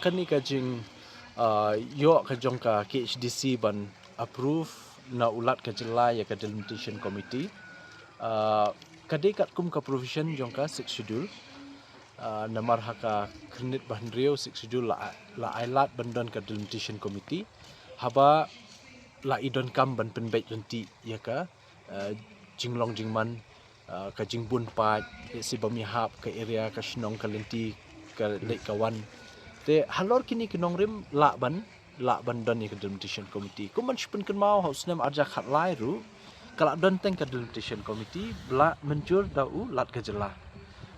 hakan ni kajing yo kajong ka KHDC ban approve na ulat ka jelai ya ka delimitation committee kadai kat kum ka provision jong ka 6 schedule namar haka kredit bahandrio 6 schedule la ailat bandon ka delimitation committee haba la idon kam ban penbait lenti ya ka jinglong jingman ka jingbun pat si bamihap ka area ka shnong ka lenti ka lek kawan te halor kini kinong rim la ban don ka delimitation committee kuman shpen kan mau haus nem arja khat lai ru kala don teng ka delimitation committee bla menjur dau lat ka jela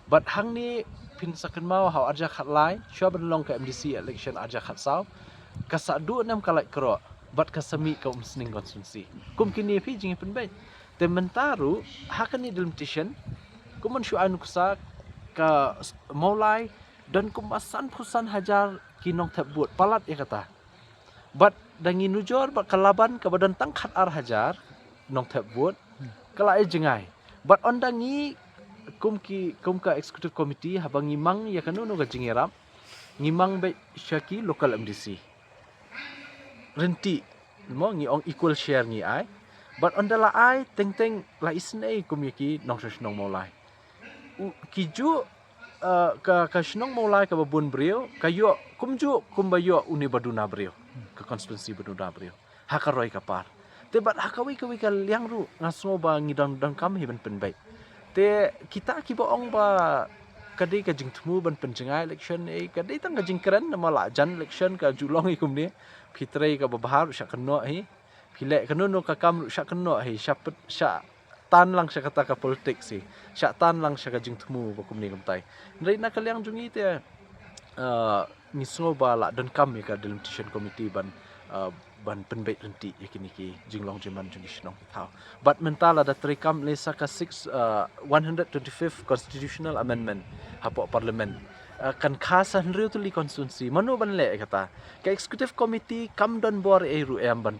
but hang ni pin sakan mau hau arja khat lai shwa ban long ka MDC election arja khat sau ka sa du nem kalai kro but ka sami ka umsning constituency kum kini phi jing pen bai te mentaru hakan ni delimitation kuman shwa anu kusa ka maulai dan kumasan pusan hajar kinong tebut palat ya kata but dangi nujor ba kalaban ka badan tangkhat ar hajar nong tebut kala e jengai but on dangi kum ka executive committee habang ngimang ya kanu no ga jingerap ngimang be syaki local MDC renti mo ngi ong equal share ngi ai but on dala ai teng la isne kum yaki nong nong molai kiju ka shnong maulai ka babun brio kayo kumju kumbayo uni baduna brio ka constituency baduna brio hakaroi ka par te bat hakawi kawi ka liang ru ngaso ba ngidang dang kam hiban penbai te kita ki boong ba kadai ka jingtmu ban penjengai election kadai tang ka jingkran nama la jan election ka julong ikum ni fitrei ka babahar sya keno hi phile keno no ka kam sya keno hi sya tan lang siya kata ka politik si siya tan lang siya ka jingtmu bakum ni kumtai ndai na kalyang jungi te ngisno ba la dan kam ka delimitation committee ban penbait renti yakini ki jinglong jiman jungi shnong thau but mental ada trikam lesa ka 125th constitutional amendment hapo parliament kan khasa hnriu tuli constituency manu ban le kata ka executive committee kam don bor e ru em ban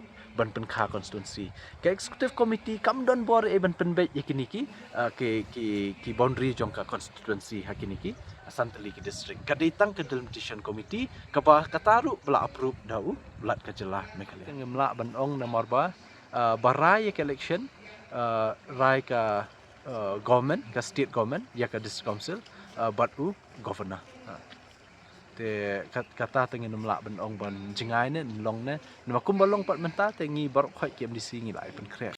penkha constituency ka executive committee kam don bor e ban penbait yakini ki boundary jong ka constituency hakini ki santali ki district kaditang ka delimitation committee ka ba kataru bla approve dau lat ka jelah mekale ngemla ban ong nomor ba barai ka election rai ka government ka state government ya ka district council batu governor te kata tengin mla ban ong ban jingai ne long ne nama kumbalong pat menta tengi barok khoi kem di singi lai pen kre